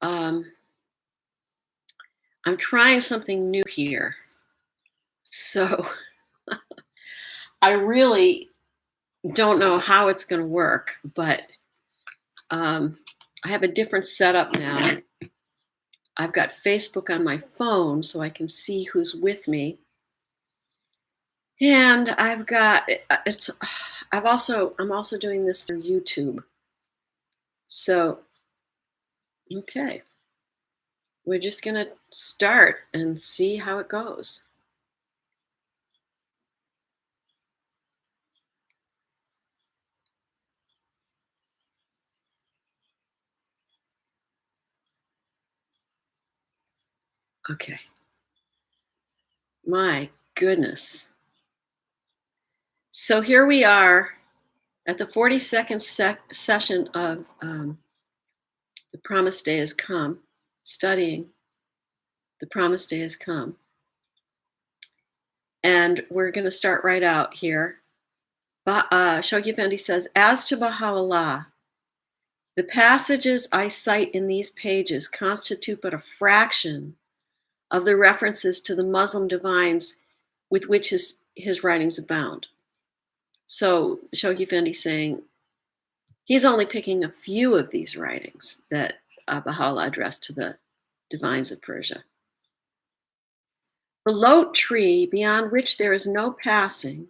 I'm trying something new here. So I really don't know how it's going to work, but I have a different setup now. I've got Facebook on my phone so I can see who's with me. And I'm also doing this through YouTube. So, okay. We're just going to start and see how it goes. Okay. My goodness. So here we are at the 42nd session of The Promised Day Has Come, studying The Promised Day Has Come. And we're going to start right out here. Shoghi Effendi says, as to Bahá'u'lláh, the passages I cite in these pages constitute but a fraction of the references to the Muslim divines with which his writings abound. So Shoghi Effendi saying he's only picking a few of these writings that Baha'u'lláh addressed to the divines of Persia. The Lote Tree, beyond which there is no passing,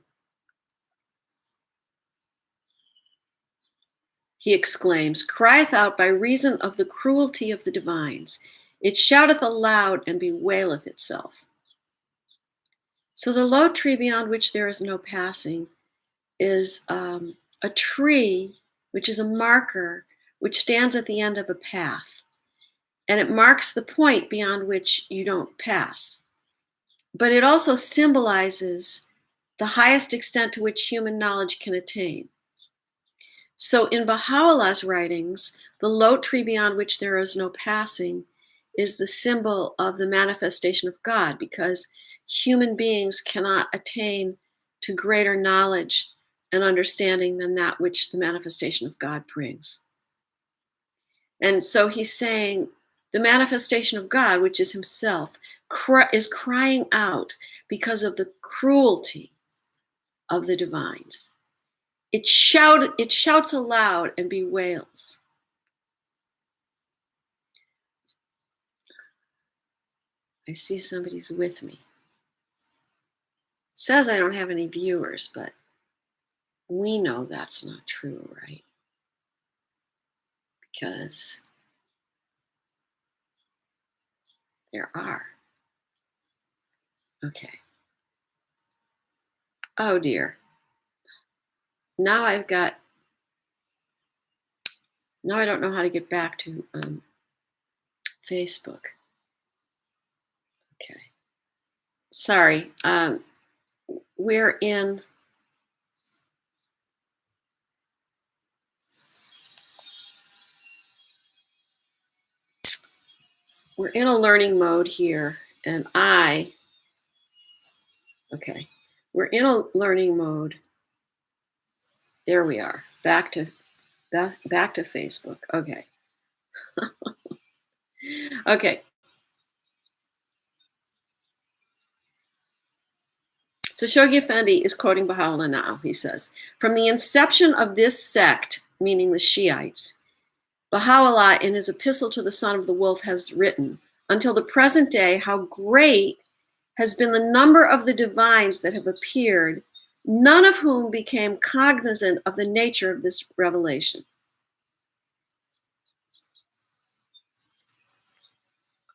he exclaims, crieth out by reason of the cruelty of the divines. It shouteth aloud and bewaileth itself. So the Lote Tree, beyond which there is no passing, is a tree which is a marker which stands at the end of a path. And it marks the point beyond which you don't pass. But it also symbolizes the highest extent to which human knowledge can attain. So in Baha'u'llah's writings, the Lote Tree beyond which there is no passing is the symbol of the manifestation of God, because human beings cannot attain to greater knowledge and understanding than that which the manifestation of God brings. And so he's saying the manifestation of God, which is himself, is crying out because of the cruelty of the divines. It shouts aloud and bewails. I see somebody's with me. It says I don't have any viewers, but we know that's not true, right? Because there are. Okay. Oh dear. Now I don't know how to get back to Facebook. Okay. Sorry. We're in a learning mode here, and we're in a learning mode. There we are. Back to Facebook. Okay. Okay. So Shoghi Effendi is quoting Baha'u'lláh now. He says, from the inception of this sect, meaning the Shiites, Baha'u'lláh in his Epistle to the Son of the Wolf has written, until the present day, how great has been the number of the divines that have appeared, none of whom became cognizant of the nature of this revelation.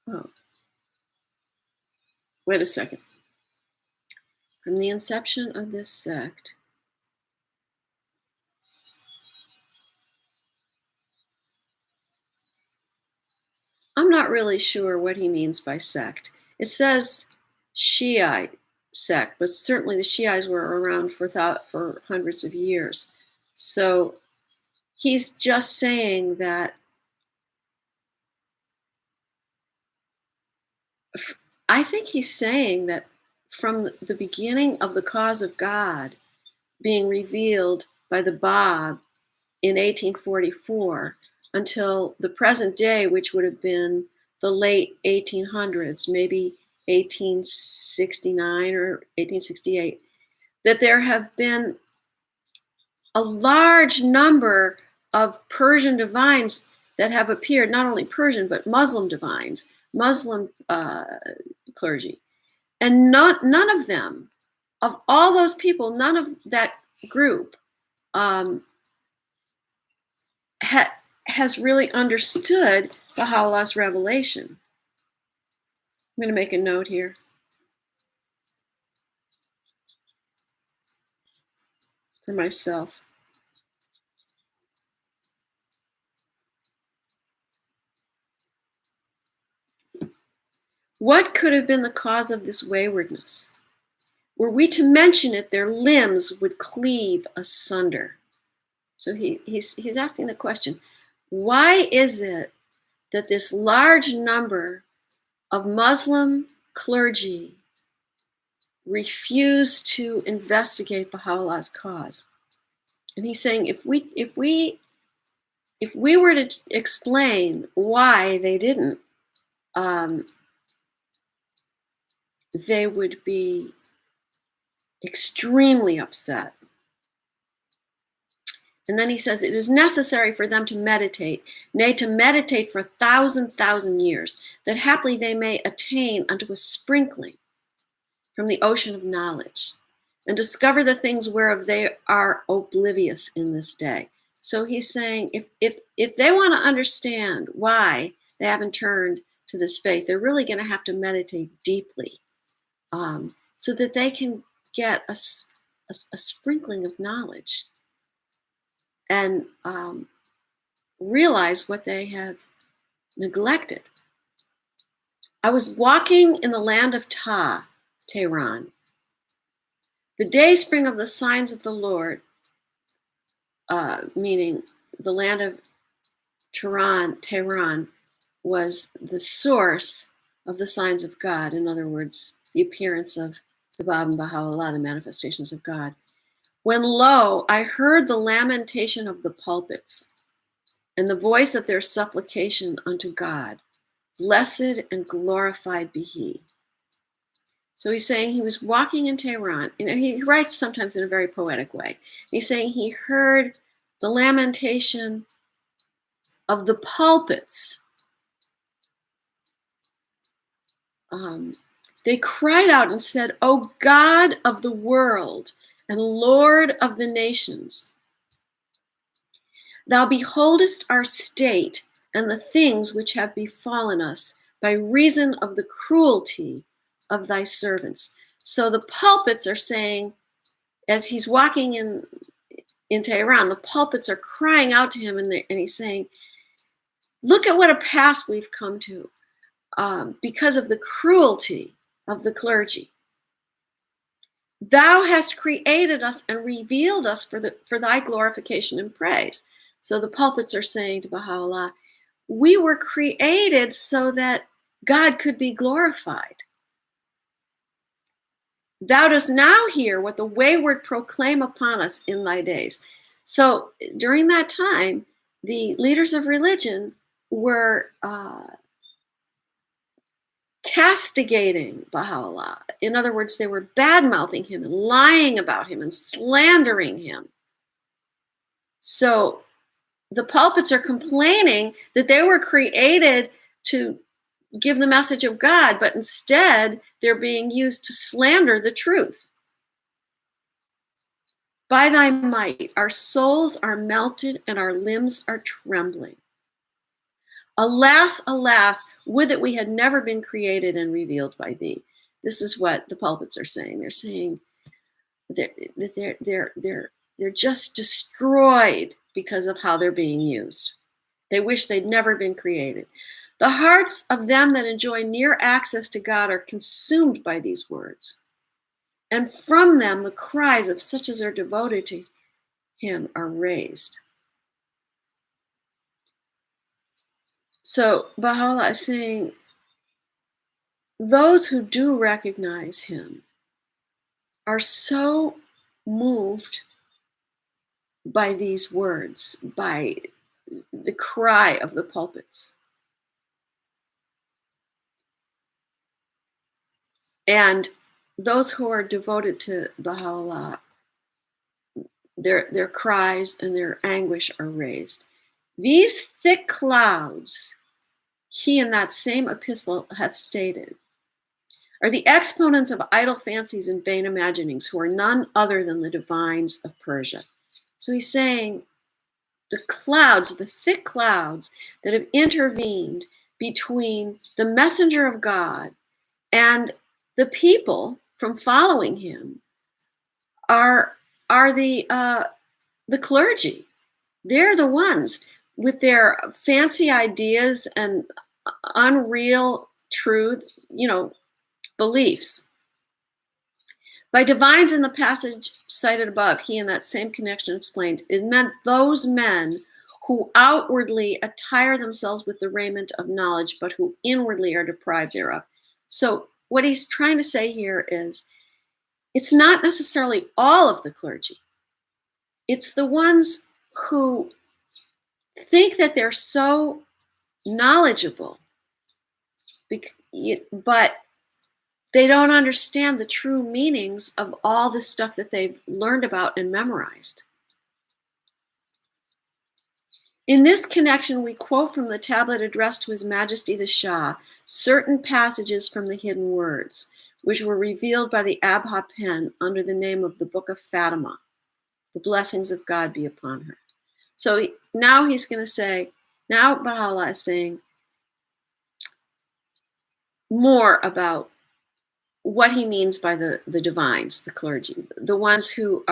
Oh. Wait a second. From the inception of this sect, I'm not really sure what he means by sect. It says Shiite sect, but certainly the Shiites were around for hundreds of years. So he's just saying that I think he's saying that from the beginning of the cause of God being revealed by the Bab in 1844 until the present day, which would have been the late 1800s, maybe 1869 or 1868, that there have been a large number of Persian divines that have appeared, not only Persian, but Muslim divines, Muslim clergy. And none of them, of all those people, none of that group has really understood Baha'u'llah's revelation. I'm going to make a note here. For myself. What could have been the cause of this waywardness? Were we to mention it, their limbs would cleave asunder. So he's asking the question, why is it that this large number of Muslim clergy refuse to investigate Baha'u'llah's cause? And he's saying, if we were to explain why they didn't, they would be extremely upset. And then he says, it is necessary for them to meditate, nay, to meditate for 1,000 years, that haply they may attain unto a sprinkling from the ocean of knowledge, and discover the things whereof they are oblivious in this day. So he's saying, if they want to understand why they haven't turned to this faith, they're really going to have to meditate deeply, so that they can get a sprinkling of knowledge and realize what they have neglected. I was walking in the land of Tehran. The day spring of the signs of the Lord, meaning the land of Tehran was the source of the signs of God. In other words, the appearance of the Bab and Baha'u'lláh, the manifestations of God. When lo, I heard the lamentation of the pulpits and the voice of their supplication unto God. Blessed and glorified be he. So he's saying he was walking in Tehran. You know, he writes sometimes in a very poetic way. He's saying he heard the lamentation of the pulpits. They cried out and said, O God of the world and Lord of the nations, thou beholdest our state and the things which have befallen us by reason of the cruelty of thy servants. So the pulpits are saying, as he's walking in Tehran, the pulpits are crying out to him, and he's saying, look at what a pass we've come to because of the cruelty of the clergy. Thou hast created us and revealed us for thy glorification and praise. So the pulpits are saying to Baha'u'lláh, we were created so that God could be glorified. Thou dost now hear what the wayward proclaim upon us in thy days. So during that time, the leaders of religion were castigating Baha'u'lláh. In other words, they were bad-mouthing him and lying about him and slandering him. So the pulpits are complaining that they were created to give the message of God, but instead they're being used to slander the truth. By thy might, our souls are melted and our limbs are trembling. Alas, alas, would that we had never been created and revealed by thee. This is what the pulpits are saying. They're saying that they're just destroyed because of how they're being used. They wish they'd never been created. The hearts of them that enjoy near access to God are consumed by these words. And from them the cries of such as are devoted to him are raised. So Baha'u'lláh is saying, those who do recognize him are so moved by these words, by the cry of the pulpits. And those who are devoted to Bahá'u'lláh, their cries and their anguish are raised. These thick clouds, he in that same epistle hath stated, are the exponents of idle fancies and vain imaginings, who are none other than the divines of Persia. So he's saying the clouds, the thick clouds that have intervened between the messenger of God and the people from following him are the clergy. They're the ones with their fancy ideas and unreal truth, beliefs. By divines in the passage cited above, he in that same connection explained, it meant those men who outwardly attire themselves with the raiment of knowledge, but who inwardly are deprived thereof. So what he's trying to say here is, it's not necessarily all of the clergy. It's the ones who think that they're so knowledgeable, but they don't understand the true meanings of all the stuff that they've learned about and memorized. In this connection, we quote from the tablet addressed to His Majesty the Shah certain passages from the hidden words, which were revealed by the Abha pen under the name of the Book of Fatima. The blessings of God be upon her. So now he's going to say, now Baha'u'lláh is saying more about what he means by the divines, the clergy, the ones who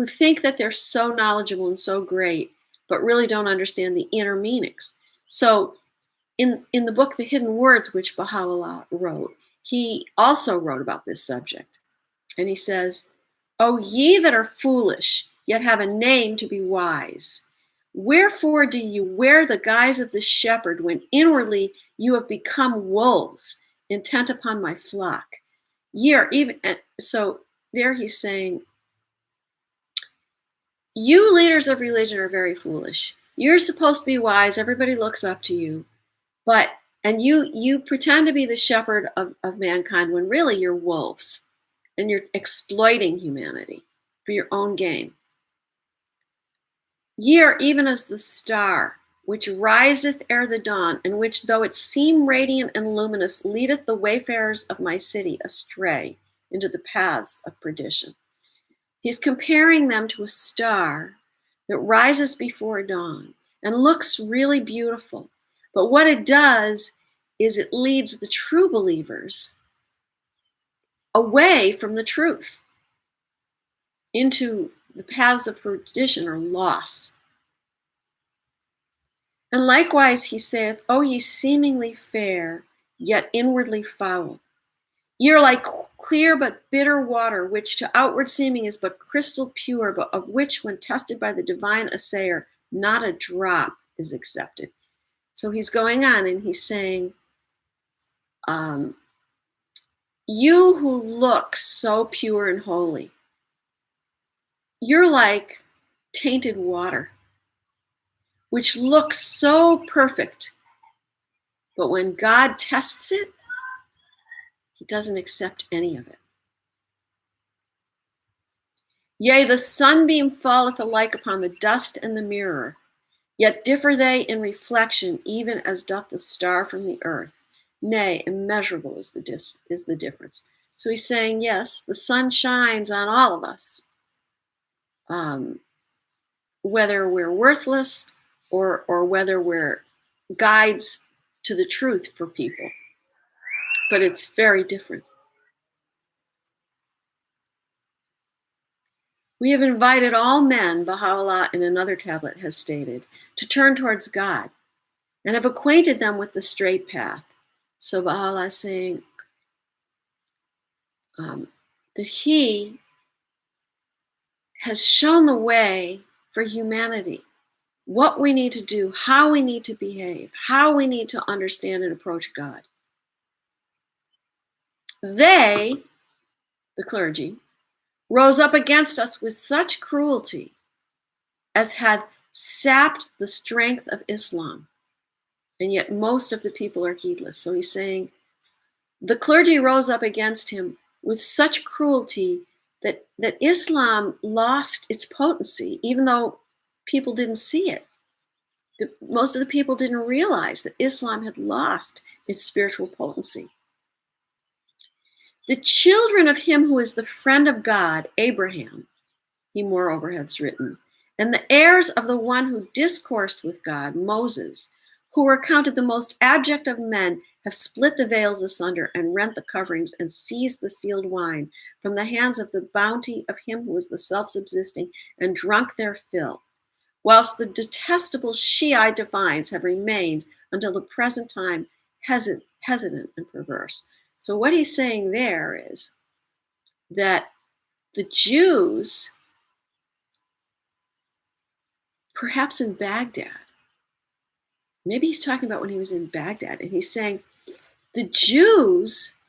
think that they're so knowledgeable and so great, but really don't understand the inner meanings. So in the book, The Hidden Words, which Baha'u'lláh wrote, he also wrote about this subject. And he says, O ye that are foolish, yet have a name to be wise, wherefore do you wear the guise of the shepherd when inwardly you have become wolves, intent upon my flock? Ye are even, so there he's saying, you leaders of religion are very foolish. You're supposed to be wise. Everybody looks up to you. And you pretend to be the shepherd of mankind when really you're wolves and you're exploiting humanity for your own gain. Ye are even as the star, which riseth ere the dawn, and which, though it seem radiant and luminous, leadeth the wayfarers of my city astray into the paths of perdition. He's comparing them to a star that rises before dawn and looks really beautiful. But what it does is it leads the true believers away from the truth into the paths of perdition or loss. And likewise he saith, O ye seemingly fair, yet inwardly foul. Ye are like clear but bitter water, which to outward seeming is but crystal pure, but of which, when tested by the divine assayer, not a drop is accepted. So he's going on and he's saying, you who look so pure and holy, you're like tainted water, which looks so perfect, but when God tests it, he doesn't accept any of it. Yea, the sunbeam falleth alike upon the dust and the mirror, yet differ they in reflection, even as doth the star from the earth. Nay, immeasurable is the difference. So he's saying, yes, the sun shines on all of us, whether we're worthless or whether we're guides to the truth for people. But it's very different. We have invited all men, Baha'u'lláh in another tablet has stated, to turn towards God, and have acquainted them with the straight path. So Baha'u'lláh is saying that he has shown the way for humanity, what we need to do, how we need to behave, how we need to understand and approach God. They, the clergy, rose up against us with such cruelty as had sapped the strength of Islam, and yet most of the people are heedless. So he's saying the clergy rose up against him with such cruelty that Islam lost its potency, even though people didn't see it. Most of the people didn't realize that Islam had lost its spiritual potency. The children of him who is the friend of God, Abraham, he moreover has written, and the heirs of the one who discoursed with God, Moses, who were counted the most abject of men, have split the veils asunder and rent the coverings and seized the sealed wine from the hands of the bounty of him who is the self-subsisting and drunk their fill, whilst the detestable Shiite divines have remained until the present time hesitant and perverse. So what he's saying there is that the Jews, perhaps in Baghdad, maybe he's talking about when he was in Baghdad, and he's saying the Jews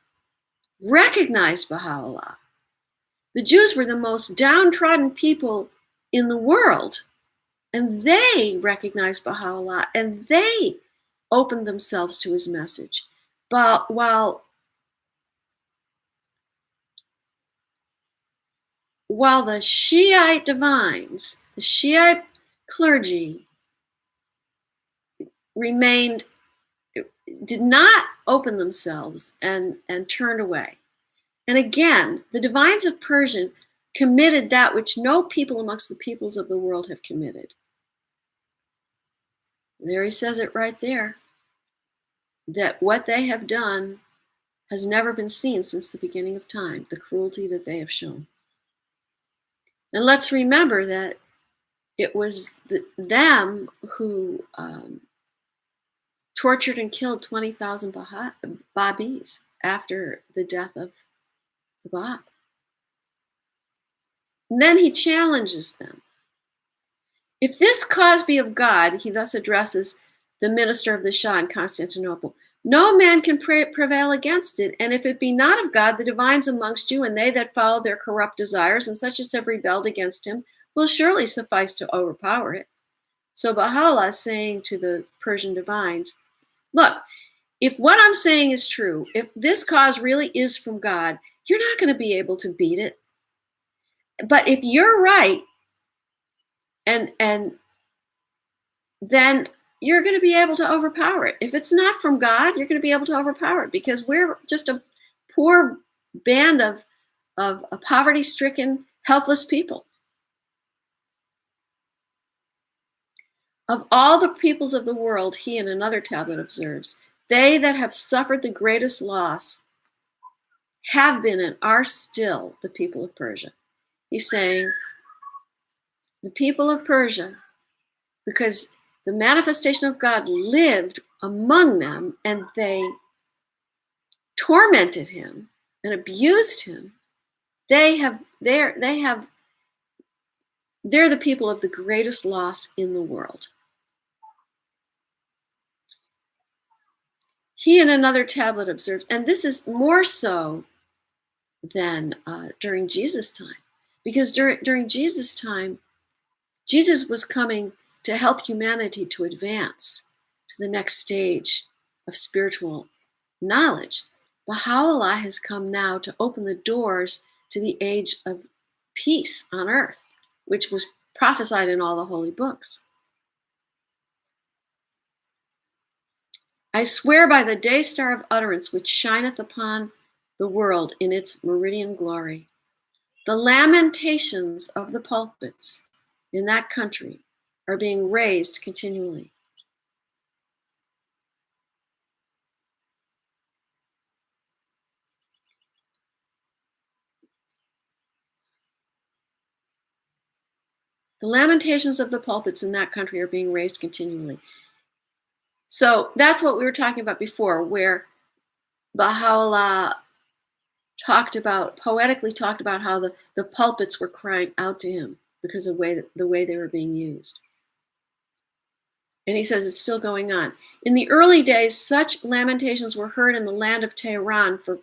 recognized Bahá'u'lláh. The Jews were the most downtrodden people in the world, and they recognized Bahá'u'lláh, and they opened themselves to his message. But while the Shiite divines, the Shiite clergy, did not open themselves and turned away. And again, the divines of Persia committed that which no people amongst the peoples of the world have committed. There he says it right there, that what they have done has never been seen since the beginning of time, the cruelty that they have shown. And let's remember that it was them who tortured and killed 20,000 Babis after the death of the Bab. And then he challenges them. If this cause be of God, he thus addresses the minister of the Shah in Constantinople, no man can prevail against it. And if it be not of God, the divines amongst you and they that follow their corrupt desires and such as have rebelled against him will surely suffice to overpower it. So Baha'u'lláh is saying to the Persian divines, look, if what I'm saying is true, if this cause really is from God, you're not going to be able to beat it. But if you're right, and then you're going to be able to overpower it. If it's not from God, you're going to be able to overpower it, because we're just a poor band of poverty-stricken, helpless people. Of all the peoples of the world, he in another tablet observes, they that have suffered the greatest loss have been and are still the people of Persia. He's saying the people of Persia, because the manifestation of God lived among them and they tormented him and abused him, they're the people of the greatest loss in the world. He in another tablet observed, and this is more so than during Jesus' time, because during Jesus' time, Jesus was coming to help humanity to advance to the next stage of spiritual knowledge. Baha'u'lláh has come now to open the doors to the age of peace on earth, which was prophesied in all the holy books. I swear by the day star of utterance which shineth upon the world in its meridian glory, the lamentations of the pulpits in that country are being raised continually. The lamentations of the pulpits in that country are being raised continually. So that's what we were talking about before, where Baha'u'lláh poetically talked about how the pulpits were crying out to him because of the way they were being used. And he says it's still going on. In the early days, such lamentations were heard in the land of Tehran for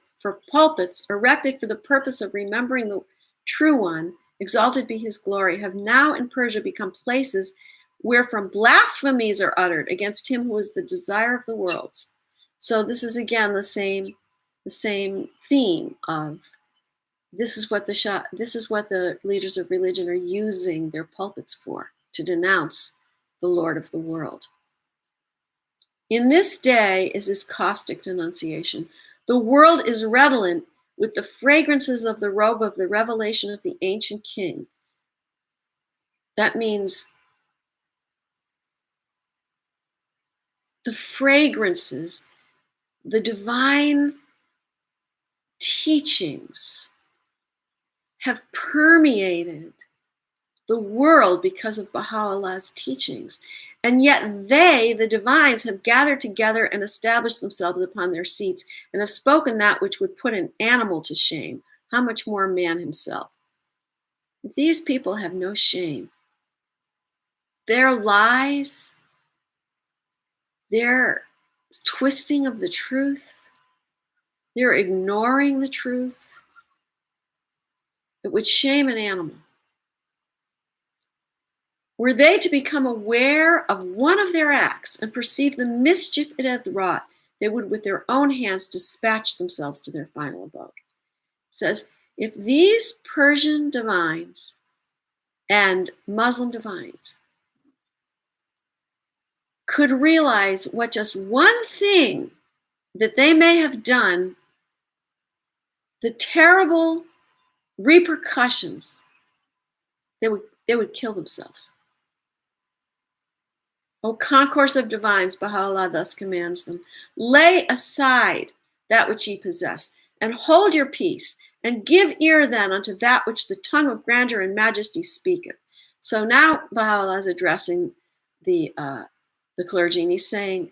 pulpits erected for the purpose of remembering the true one, exalted be his glory, have now in Persia become places wherefrom blasphemies are uttered against him who is the desire of the worlds. So this is again the same theme of this is what the leaders of religion are using their pulpits for, to denounce the Lord of the world. In this day is his caustic denunciation. The world is redolent with the fragrances of the robe of the revelation of the ancient king. That means the fragrances, the divine teachings have permeated the world because of Baha'u'llah's teachings. And yet they, the divines, have gathered together and established themselves upon their seats and have spoken that which would put an animal to shame. How much more man himself? These people have no shame. Their lies, their twisting of the truth, their ignoring the truth, it would shame an animal. Were they to become aware of one of their acts and perceive the mischief it hath wrought, they would with their own hands dispatch themselves to their final abode. It says, if these Persian divines and Muslim divines could realize what just one thing that they may have done, the terrible repercussions, they would kill themselves. O concourse of divines, Baha'u'lláh thus commands them, lay aside that which ye possess, and hold your peace, and give ear then unto that which the tongue of grandeur and majesty speaketh. So now Baha'u'lláh is addressing the clergy, and he's saying,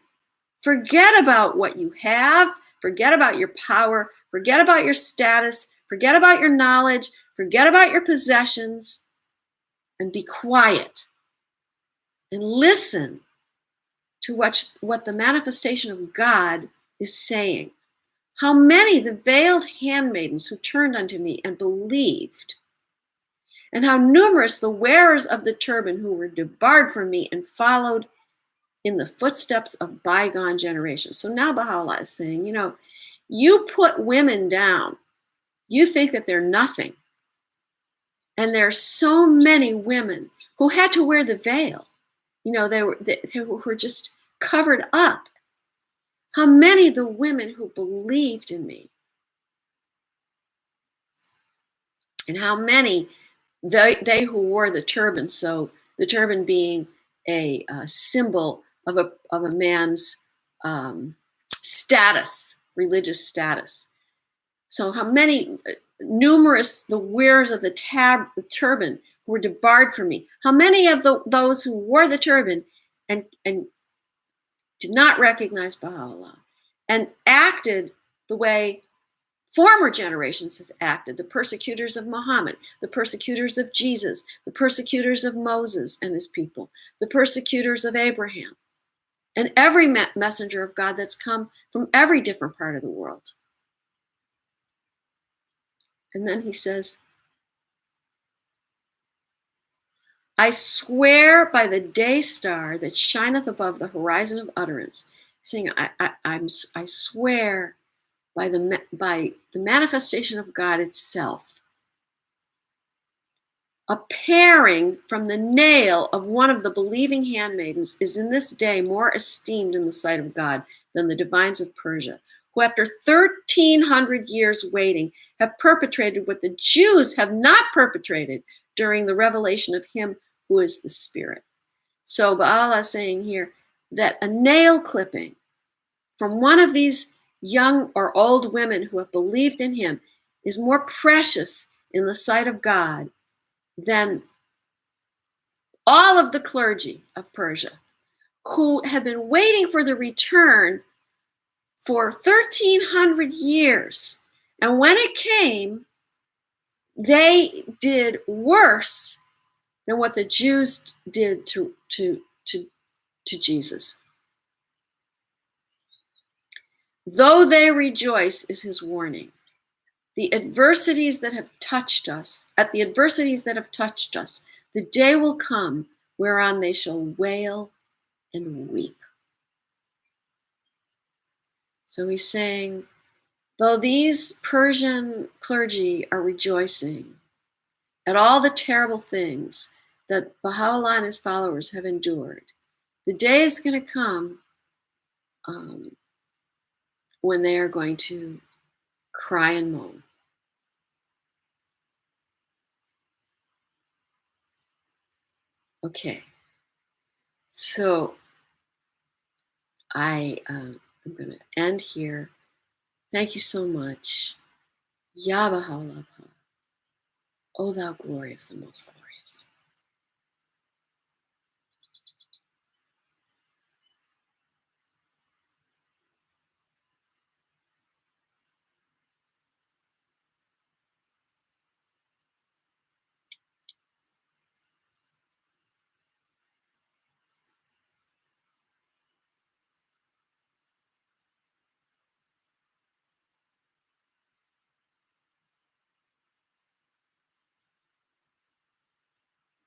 forget about what you have, forget about your power, forget about your status, forget about your knowledge, forget about your possessions, and be quiet and listen to what the manifestation of God is saying. How many the veiled handmaidens who turned unto me and believed, and how numerous the wearers of the turban who were debarred from me and followed in the footsteps of bygone generations. So now Baha'u'lláh is saying, you put women down. You think that they're nothing. And there are so many women who had to wear the veil. They were just covered up. How many of the women who believed in me, and how many they who wore the turban. So the turban being a symbol of a man's status, religious status. So how many, numerous the wearers of the turban who were debarred from me. How many of those who wore the turban and did not recognize Baha'u'lláh and acted the way former generations has acted, the persecutors of Muhammad, the persecutors of Jesus, the persecutors of Moses and his people, the persecutors of Abraham, and every messenger of God that's come from every different part of the world. And then he says, I swear by the day star that shineth above the horizon of utterance, saying, I swear by the manifestation of God itself, appearing from the nail of one of the believing handmaidens is in this day more esteemed in the sight of God than the divines of Persia, who after 1,300 years waiting have perpetrated what the Jews have not perpetrated during the revelation of him who is the Spirit. So Baha'u'lláh is saying here that a nail clipping from one of these young or old women who have believed in him is more precious in the sight of God than all of the clergy of Persia who have been waiting for the return for 1,300 years. And when it came, they did worse than what the Jews did to Jesus. Though they rejoice is his warning. The adversities that have touched us, the day will come whereon they shall wail and weep. So he's saying, though these Persian clergy are rejoicing at all the terrible things that Baha'u'lláh and his followers have endured, the day is going to come when they are going to cry and moan. Okay, so I'm going to end here. Thank you so much. Ya Baha'u'lláh, O thou glory of the Most Glorious.